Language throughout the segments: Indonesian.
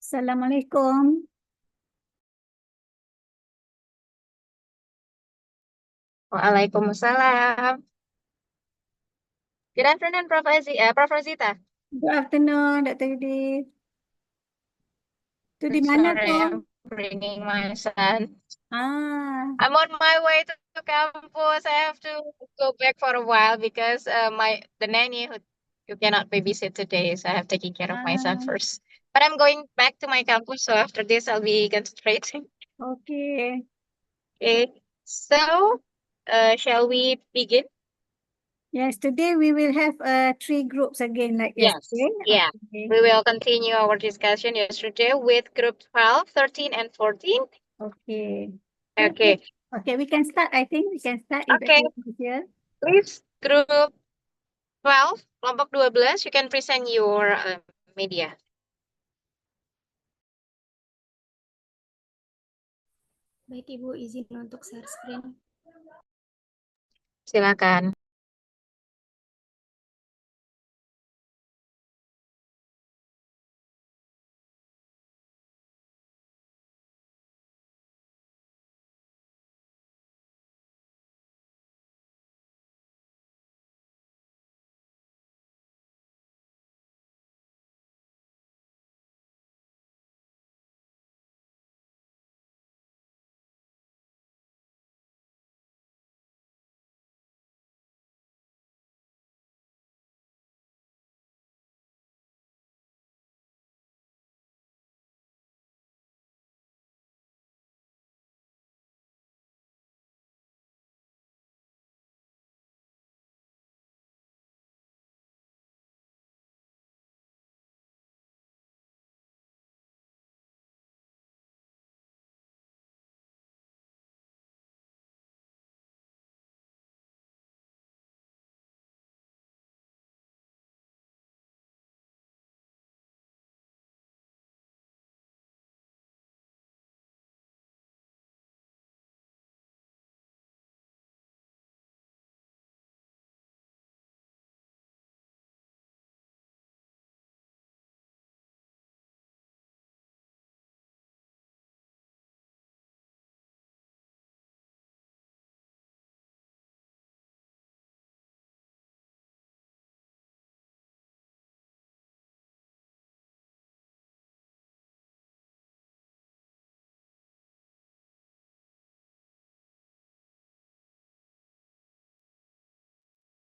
Assalamualaikum. Waalaikumsalam. Good afternoon, Prof. Rosita. Good afternoon, Dr. Yudi. Itu di mana Sorry, tuh? I'm bringing my son. Ah, I'm on my way to campus. I have to go back for a while because the nanny who cannot babysit today, so I have taken care of my son ah, first. But I'm going back to my campus, so after this I'll be concentrating. okay. Okay. So, shall we begin? Yes, today we will have three groups again like Yes. yesterday. Yeah. Okay. We will continue our discussion yesterday with group 12, 13, and 14. Okay. Okay. Okay. Okay, we can start. I think we can start if Okay. everyone is here. Please, group 12, kelompok 12, you can present your media. Baik Ibu, izin untuk share screen. Silakan.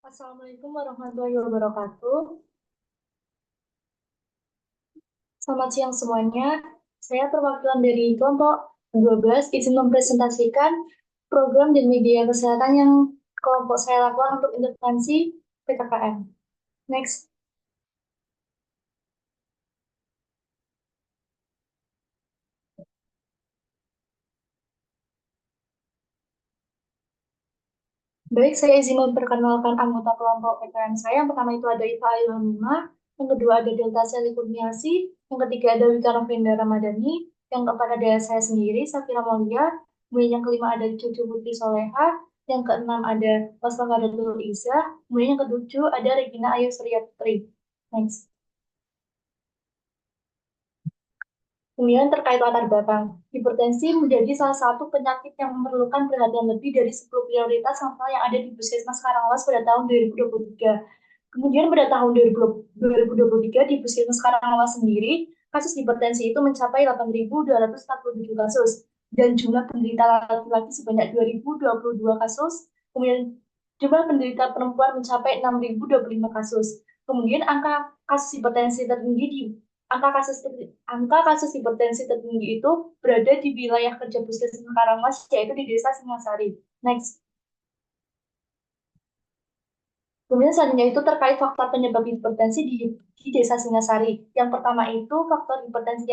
Assalamualaikum warahmatullahi wabarakatuh. Selamat siang semuanya. Saya perwakilan dari kelompok 12 izin mempresentasikan program dan media kesehatan yang kelompok saya lakukan untuk intervensi PKKM. Next. Baik, saya izin memperkenalkan anggota kelompok PKM saya. Yang pertama itu ada Iva Ilhamima, yang kedua ada Delta Seli Kurniasi, yang ketiga ada Wika Novenda Ramadhani, yang keempat ada saya sendiri, Safira Maulia, kemudian yang kelima ada Cucu Putri Soleha, yang keenam ada Waslava Datul Iza, kemudian yang ketujuh ada Regina Ayu Suryatri. Next. Kemudian terkait latar belakang, hipertensi menjadi salah satu penyakit yang memerlukan perhatian lebih dari 10 prioritas nasional yang ada di Puskesmas Karangawas pada tahun 2023. Kemudian pada tahun 2023 di Puskesmas Karangawas sendiri, kasus hipertensi itu mencapai 8.247 kasus, dan jumlah penderita laki-laki sebanyak 2.022 kasus, kemudian jumlah penderita perempuan mencapai 6.025 kasus. Kemudian angka kasus hipertensi tertinggi itu berada di wilayah kerja Puskesmas Karangmas, yaitu di Desa Singasari. Next. Kemudian selanjutnya itu terkait faktor penyebab hipertensi di Desa Singasari. Yang pertama itu faktor hipertensi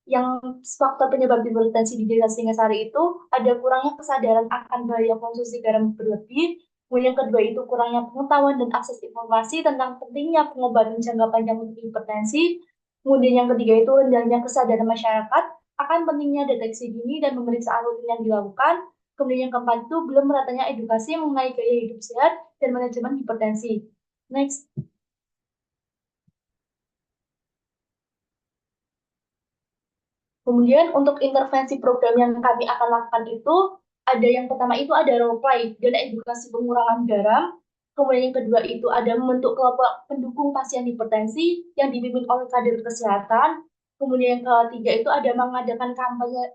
yang faktor penyebab hipertensi di Desa Singasari itu ada kurangnya kesadaran akan bahaya konsumsi garam berlebih. Kemudian yang kedua itu kurangnya pengetahuan dan akses informasi tentang pentingnya pengobatan jangka panjang untuk hipertensi. Kemudian yang ketiga itu rendahnya kesadaran masyarakat akan pentingnya deteksi dini dan pemeriksaan rutin yang dilakukan. Kemudian yang keempat itu belum meratanya edukasi mengenai gaya hidup sehat dan manajemen hipertensi. Next. Kemudian untuk intervensi program yang kami akan lakukan itu, ada yang pertama itu ada role play dan edukasi pengurangan garam. Kemudian yang kedua itu ada membentuk kelompok pendukung pasien hipertensi yang dipimpin oleh kader kesehatan. Kemudian yang ketiga itu ada mengadakan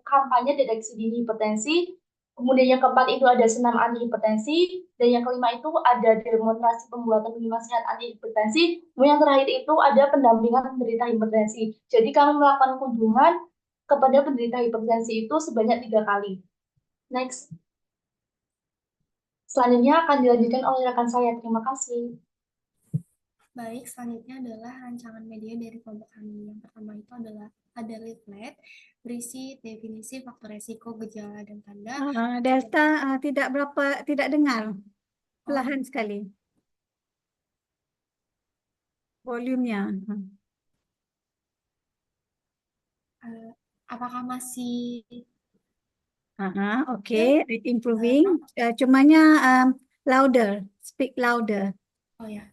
kampanye deteksi dini hipertensi. Kemudian yang keempat itu ada senam anti hipertensi. Dan yang kelima itu ada demonstrasi pembuatan minuman sehat anti hipertensi. Kemudian yang terakhir itu ada pendampingan penderita hipertensi. Jadi kami melakukan kunjungan kepada penderita hipertensi itu sebanyak 3 kali. Next. Selanjutnya akan dilanjutkan oleh rekan saya. Terima kasih. Baik, selanjutnya adalah rancangan media dari kelompok kami. Yang pertama itu adalah ada leaflet berisi definisi faktor resiko, gejala, dan tanda. Delta tidak dengar. Perlahan sekali. Volumenya. Apakah masih Oke, improving. Cumanya louder, speak louder. oh ya?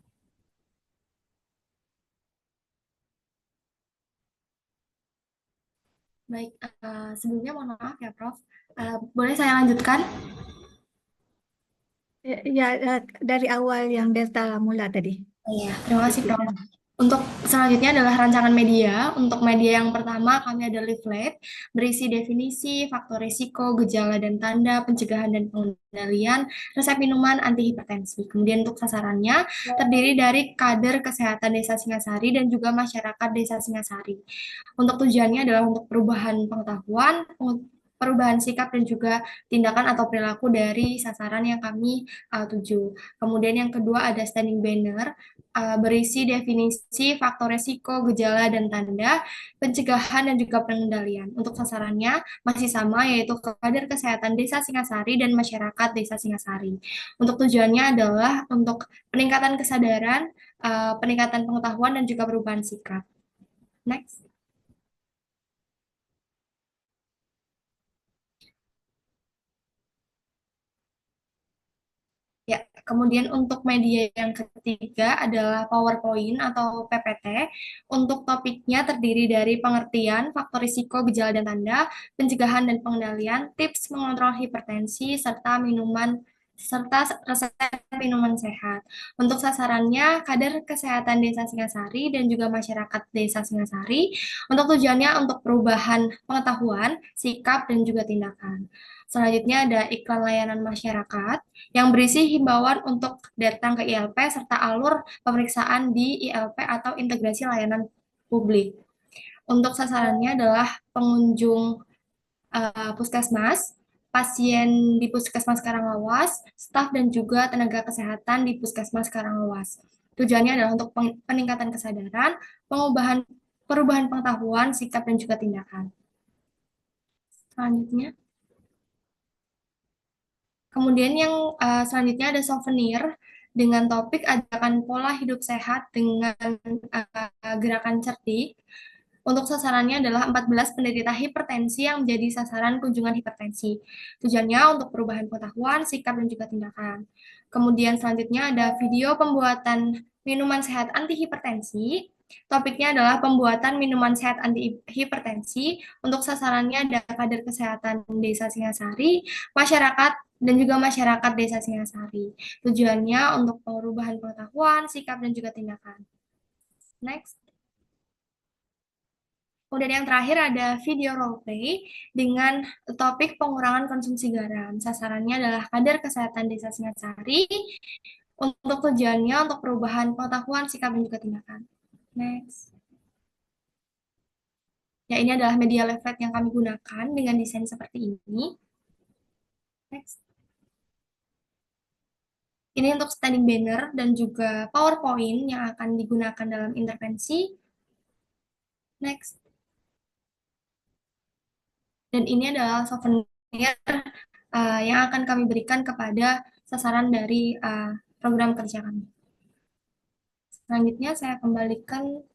Baik, sebelumnya mohon maaf ya, Prof. Boleh saya lanjutkan? Ya, dari awal yang Delta mula tadi. Iya, terima kasih, Prof. Untuk selanjutnya adalah rancangan media. Untuk media yang pertama kami ada leaflet berisi definisi, faktor risiko, gejala dan tanda, pencegahan dan pengendalian, resep minuman anti hipertensi. Kemudian untuk sasarannya terdiri dari kader kesehatan Desa Singasari dan juga masyarakat Desa Singasari. Untuk tujuannya adalah untuk perubahan pengetahuan, perubahan sikap dan juga tindakan atau perilaku dari sasaran yang kami tuju. Kemudian yang kedua ada standing banner berisi definisi, faktor resiko, gejala, dan tanda, pencegahan, dan juga pengendalian. Untuk sasarannya masih sama, yaitu kader kesehatan Desa Singasari dan masyarakat Desa Singasari. Untuk tujuannya adalah untuk peningkatan kesadaran, peningkatan pengetahuan, dan juga perubahan sikap. Next. Ya, kemudian untuk media yang ketiga adalah PowerPoint atau PPT. Untuk topiknya terdiri dari pengertian, faktor risiko, gejala dan tanda, pencegahan dan pengendalian, tips mengontrol hipertensi, serta resep minuman sehat. Untuk sasarannya, kader kesehatan Desa Singasari dan juga masyarakat Desa Singasari. Untuk tujuannya untuk perubahan pengetahuan, sikap, dan juga tindakan. Selanjutnya ada iklan layanan masyarakat yang berisi himbauan untuk datang ke ILP serta alur pemeriksaan di ILP atau integrasi layanan publik. Untuk sasarannya adalah pengunjung puskesmas, pasien di puskesmas Karanglawas, staf dan juga tenaga kesehatan di puskesmas Karanglawas. Tujuannya adalah untuk peningkatan kesadaran, perubahan pengetahuan, sikap dan juga tindakan. Selanjutnya. Kemudian yang selanjutnya ada souvenir dengan topik ajakan pola hidup sehat dengan gerakan cerdik. Untuk sasarannya adalah 14 penderita hipertensi yang menjadi sasaran kunjungan hipertensi. Tujuannya untuk perubahan pengetahuan, sikap, dan juga tindakan. Kemudian selanjutnya ada video pembuatan minuman sehat anti hipertensi. Topiknya adalah pembuatan minuman sehat anti hipertensi. Untuk sasarannya ada kader kesehatan Desa Singasari, masyarakat, dan juga masyarakat Desa Singasari. Tujuannya untuk perubahan pengetahuan, sikap, dan juga tindakan. Next. Kemudian yang terakhir ada video roleplay dengan topik pengurangan konsumsi garam. Sasarannya adalah kader kesehatan Desa Singasari. Untuk tujuannya untuk perubahan pengetahuan, sikap, dan juga tindakan. Next. Ya, ini adalah media leaflet yang kami gunakan dengan desain seperti ini. Next. Ini untuk standing banner dan juga PowerPoint yang akan digunakan dalam intervensi. Next. Dan ini adalah souvenir yang akan kami berikan kepada sasaran dari program kerja kami. Selanjutnya saya kembalikan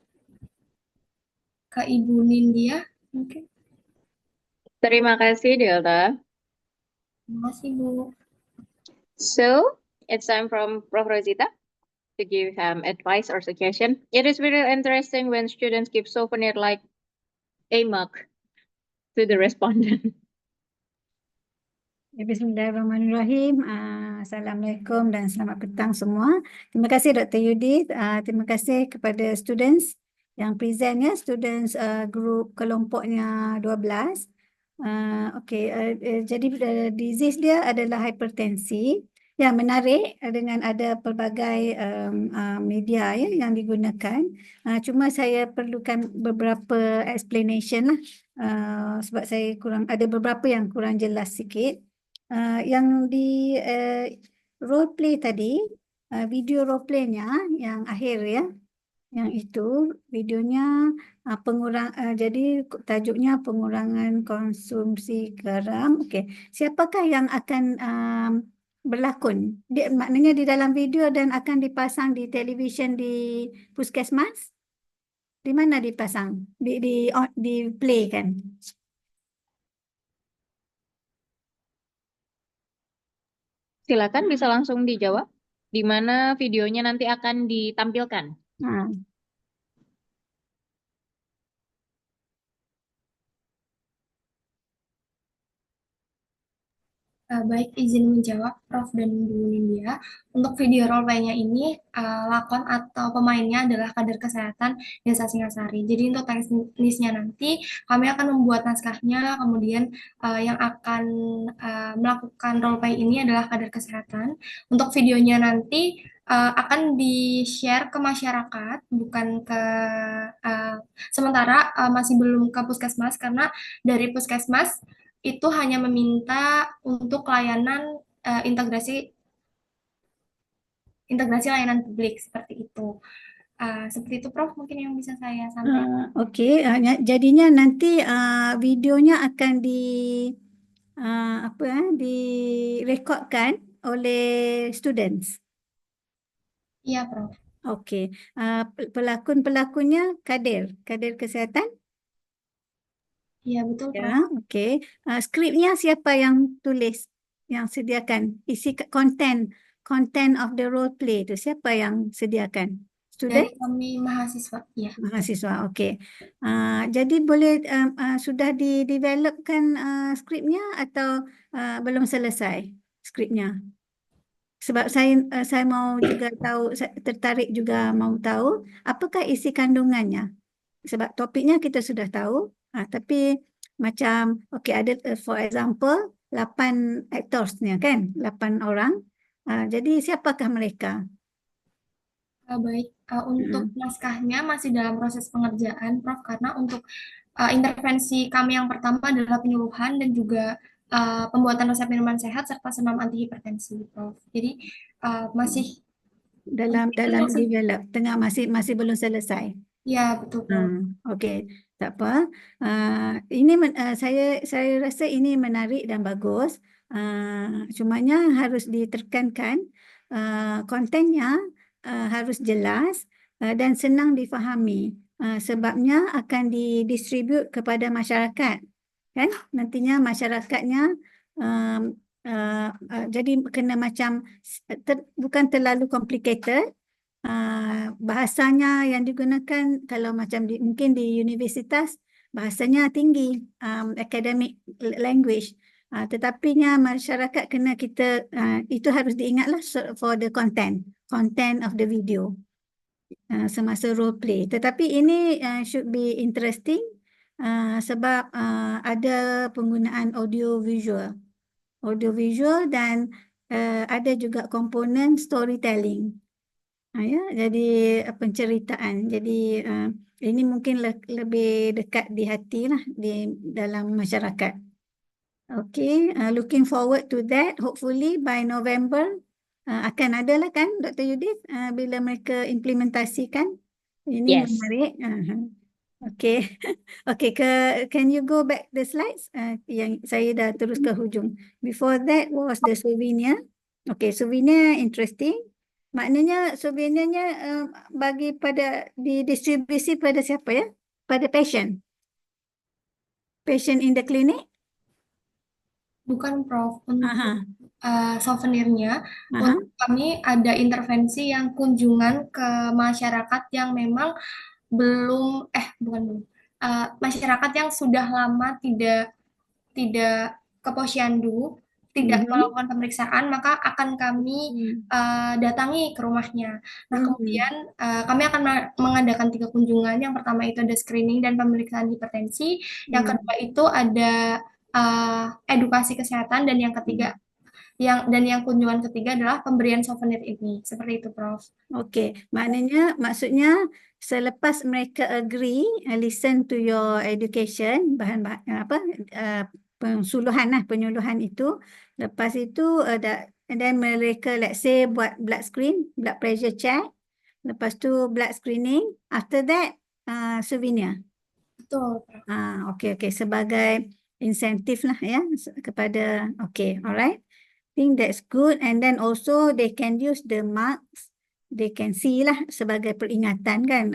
ke Ibu Nindya. Mungkin. Terima kasih, Delta. Terima kasih, Bu. So, it's time from Prof. Rosita to give advice or suggestion. It is very interesting when students give souvenir like a mug to the respondent. Ya, Bismillahirrahmanirrahim. Assalamualaikum dan selamat petang semua. Terima kasih Dr. Yudit. Terima kasih kepada students yang present ya, students grup kelompoknya 12. Jadi disease dia adalah hipertensi yang menarik dengan ada pelbagai media ya yang digunakan. Cuma saya perlukan beberapa explanation lah, sebab saya ada beberapa yang kurang jelas sikit. Yang di role play tadi, video role playnya yang akhir ya, yang itu videonya jadi tajuknya pengurangan konsumsi garam. Okey, siapakah yang akan berlakon? Dia maknanya di dalam video dan akan dipasang di televisyen di puskesmas. Di mana dipasang? Di play kan? Silakan bisa langsung dijawab di mana videonya nanti akan ditampilkan. Nah, Baik, izin menjawab Prof dan Bu Nindya. Untuk video role play-nya ini, lakon atau pemainnya adalah kader kesehatan Desa Singasari. Jadi untuk teknisnya nanti, kami akan membuat naskahnya, kemudian yang akan melakukan role play ini adalah kader kesehatan. Untuk videonya nanti akan di-share ke masyarakat, bukan ke sementara masih belum ke puskesmas, karena dari puskesmas itu hanya meminta untuk layanan integrasi layanan publik seperti itu. Seperti itu, Prof. Mungkin yang bisa saya sampaikan. Okey, jadinya nanti videonya akan direkodkan oleh students. Iya, Prof. Okey, pelakon-pelakonnya kader kesihatan. Iya, betul, Prof. Ya, okey. Skripnya siapa yang tulis, yang sediakan? Isi content of the role play itu siapa yang sediakan? Student? Dari kami mahasiswa, ya. Mahasiswa, okey. Jadi boleh sudah di-developkan skripnya atau belum selesai skripnya? Sebab saya mau juga tahu, saya tertarik juga mau tahu apakah isi kandungannya. Sebab topiknya kita sudah tahu, tapi macam okey ada for example 8 actorsnya kan, 8 orang. Jadi siapakah mereka? Baik, untuk naskahnya masih dalam proses pengerjaan, Prof, karena untuk intervensi kami yang pertama adalah penyuluhan dan juga pembuatan resep minuman sehat serta senam anti hipertensi, Prof. Jadi masih Dalam develop, tengah masih belum selesai. ya, betul, Prof. Okey, tak apa. Saya rasa ini menarik dan bagus. Cumanya harus ditekankan kontennya harus jelas dan senang difahami. Sebabnya akan didistribute kepada masyarakat, kan? Nantinya masyarakatnya jadi kena macam bukan terlalu complicated. Bahasanya yang digunakan kalau macam mungkin di universitas bahasanya tinggi, academic language. Tetapinya masyarakat kena kita itu harus diingatlah for the content of the video semasa role play. Tetapi ini should be interesting sebab ada penggunaan audio visual dan ada juga komponen storytelling. Ya, jadi penceritaan. Jadi ini mungkin lebih dekat di hati lah di dalam masyarakat. Okay, looking forward to that. Hopefully by November akan ada lah kan, Dr. Yudit, bila mereka implementasikan. Ini Yes. menarik. Okay, okay. Can you go back the slides? Yang saya dah terus ke hujung. Before that was the souvenir. Okay, souvenir interesting. Maknanya souvenirnya bagi didistribusi pada siapa ya? Pada patient. Patient in the clinic? Bukan, Prof. Untuk Aha. souvenirnya, untuk kami ada intervensi yang kunjungan ke masyarakat yang memang belum, masyarakat yang sudah lama tidak ke posyandu, tidak Mhm. melakukan pemeriksaan, maka akan kami datangi ke rumahnya. Nah, Mhm. kemudian kami akan mengadakan 3 kunjungan. Yang pertama itu ada screening dan pemeriksaan hipertensi. Yang Hmm. kedua itu ada edukasi kesehatan, dan yang ketiga yang kunjungan ketiga adalah pemberian souvenir ini. Seperti itu, Prof. Okey, maksudnya selepas mereka agree, listen to your education, bahan-bahan penyuluhan itu, lepas itu and then mereka let's say buat blood pressure check, lepas tu blood screening, after that souvenir. Betul, Prof. Okey, sebagai insentif lah ya kepada, alright. Think that's good, and then also they can use the marks, they can see lah sebagai peringatan kan,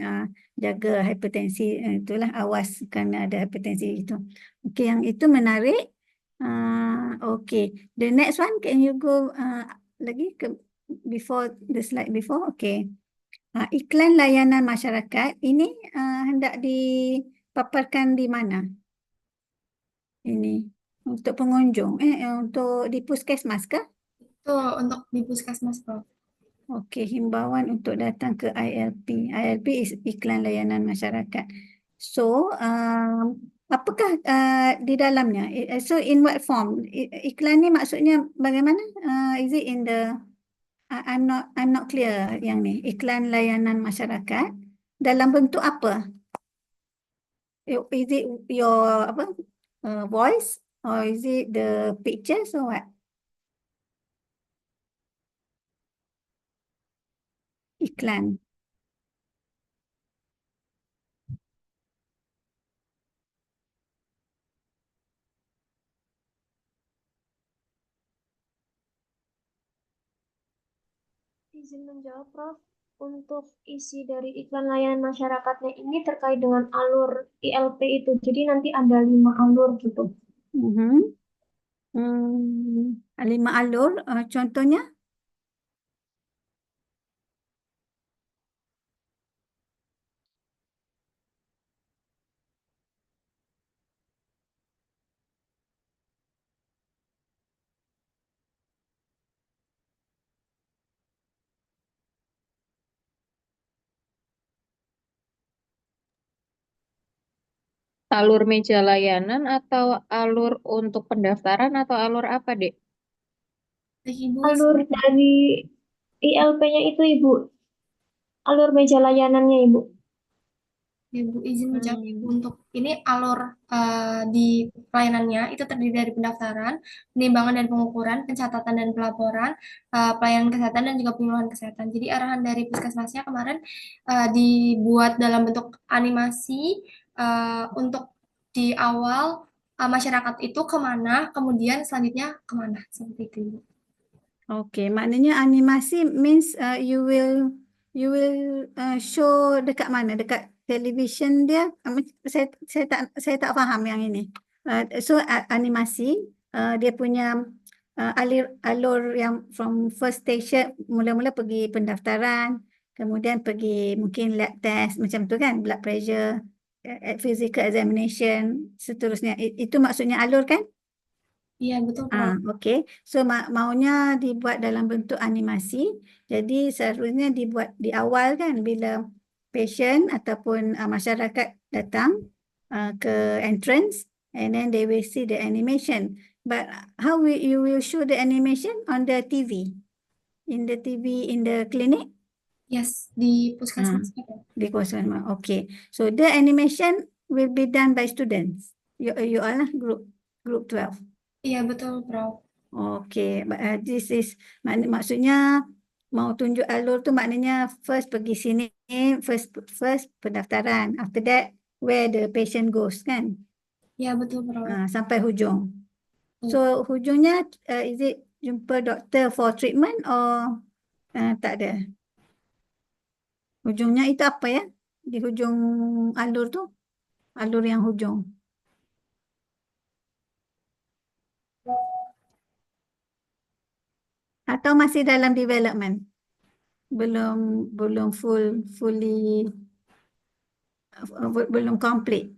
jaga hipertensi, itulah awas kerana ada hipertensi itu. Okey, yang itu menarik. The next one, can you go lagi ke before the slide before? Okay. Iklan layanan masyarakat ini hendak dipaparkan di mana? Ini untuk pengunjung, untuk di puskesmas kah? Itu untuk di puskesmas, Prof. Okey, himbauan untuk datang ke ILP. ILP is iklan layanan masyarakat. So, apakah di dalamnya? So, in what form? Iklan ni maksudnya bagaimana? Is it in the I'm not clear yang ni. Iklan layanan masyarakat dalam bentuk apa? Is it your voice or is it the pictures or what? Iklan. Izin menjawab, Prof. Untuk isi dari iklan layanan masyarakatnya ini terkait dengan alur ILP itu. Jadi nanti ada 5 alur gitu. 5 alur, contohnya? Alur meja layanan atau alur untuk pendaftaran atau alur apa, Dek? Ibu, Alur dari ILP-nya itu, Ibu. Alur meja layanannya, Ibu. Ibu izin menjawab, Ibu. Untuk ini alur di pelayanannya itu terdiri dari pendaftaran, penimbangan dan pengukuran, pencatatan dan pelaporan, pelayanan kesehatan dan juga penyuluhan kesehatan. Jadi arahan dari puskesmasnya kemarin dibuat dalam bentuk animasi untuk di awal masyarakat itu kemana, kemudian selanjutnya kemana, seperti itu, Ibu. Okay, maknanya animasi means you will show dekat mana? Dekat television dia? Saya tak faham yang ini. So animasi dia punya alur yang from first station, mula-mula pergi pendaftaran, kemudian pergi mungkin lab test macam tu kan, blood pressure, physical examination, seterusnya. Itu maksudnya alur kan? Iya, betul, Prof. Okey. So maunya dibuat dalam bentuk animasi. Jadi seharusnya dibuat di awal kan, bila patient ataupun masyarakat datang ke entrance, and then they will see the animation. But how you will show the animation on the TV? In the TV in the clinic? Yes, di puskesmas. Di kuasa. Okay. So the animation will be done by students. You all lah, group 12. Iya, betul, Prof. Okay, this is maksudnya mau tunjuk alur tu maknanya first pergi sini, first pendaftaran. After that, where the patient goes kan? Iya, betul, Prof. Sampai hujung. So hujungnya is it jumpa doktor for treatment or tak ada? Hujungnya itu apa ya? Di hujung alur tu? Alur yang hujung. Atau masih dalam development? Belum fully belum komplit.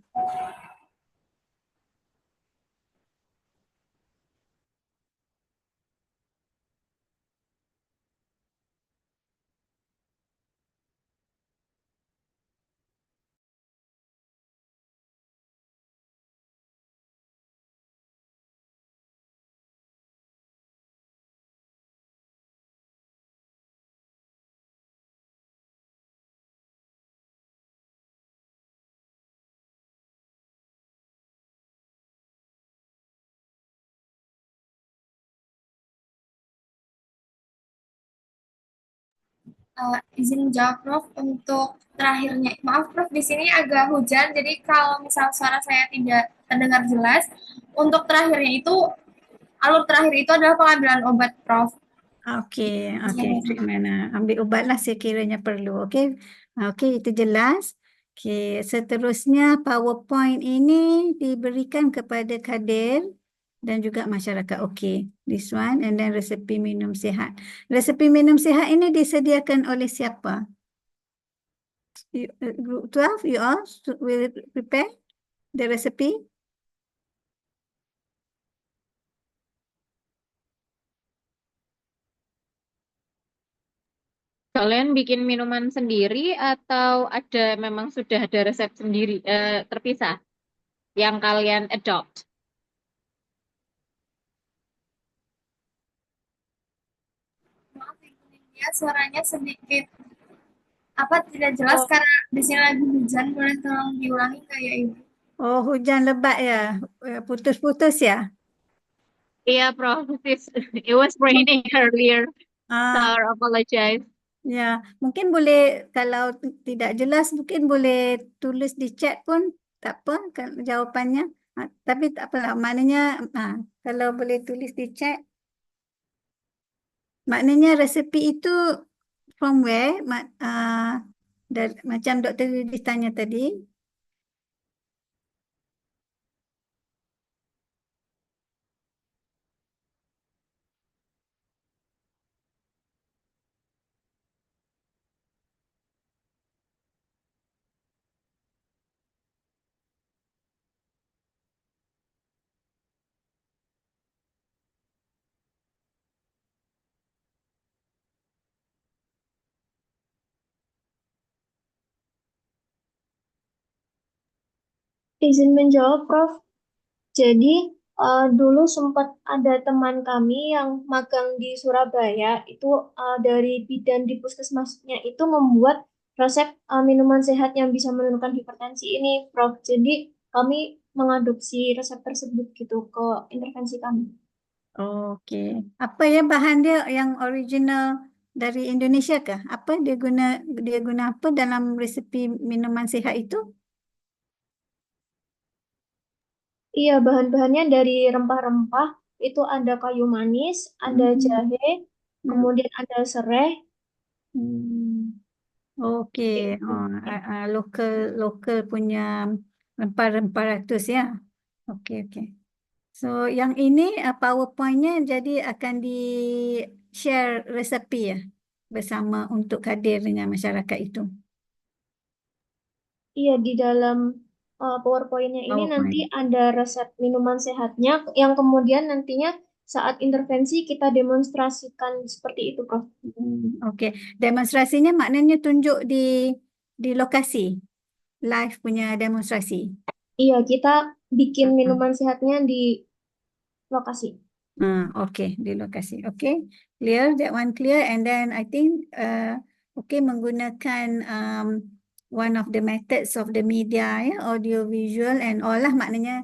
Izin jawab Prof untuk terakhirnya. Maaf Prof, di sini agak hujan, jadi kalau misal suara saya tidak terdengar jelas, untuk terakhirnya itu, alur terakhir itu adalah pengambilan obat Prof. Okey, treatment. Ambil ubatlah sekiranya perlu. Okey, okey itu jelas. Okey, seterusnya PowerPoint ini diberikan kepada kader dan juga masyarakat. Okey, this one and then resepi minum sihat. Resepi minum sihat ini disediakan oleh siapa? Group 12, you all will prepare the recipe? Kalian bikin minuman sendiri atau memang sudah ada resep sendiri terpisah yang kalian adopt? Maaf ya, suaranya sedikit tidak jelas karena di sini lagi hujan. Boleh tolong diulangi kayak ini? Oh, hujan lebat ya, putus-putus ya. Iya, Prof. It was raining earlier, so I apologize. Ya, mungkin boleh kalau tidak jelas mungkin boleh tulis di chat pun tak apa jawapannya. Tapi tak apalah, maknanya kalau boleh tulis di chat, maknanya resepi itu from where? Macam Dr. Yudi tanya tadi. Izin menjawab, Prof. Jadi, dulu sempat ada teman kami yang magang di Surabaya, itu dari bidan di puskesmasnya itu membuat resep minuman sehat yang bisa menurunkan hipertensi ini, Prof. Jadi, kami mengadopsi resep tersebut gitu ke intervensi kami. Okey. Apa ya bahan dia yang original dari Indonesia kah? Apa dia guna apa dalam resepi minuman sihat itu? Iya, bahan-bahannya dari rempah-rempah, itu ada kayu manis, ada jahe, kemudian ada serai. Okey. Lokal punya rempah-rempah ratus ya. Okey, okey. So yang ini PowerPoint-nya jadi akan di-share resepi ya bersama untuk kader dengan masyarakat itu. Iya, di dalam PowerPoint-nya ini nanti ada resep minuman sehatnya yang kemudian nantinya saat intervensi kita demonstrasikan seperti itu, Prof. Okey. Demonstrasinya maknanya tunjuk di lokasi, live punya demonstrasi. Iya, kita bikin minuman sehatnya di lokasi. Okay, di lokasi. Okay, clear, that one clear. And then I think, okay, menggunakan one of the methods of the media, ya, audio, visual and all lah, maknanya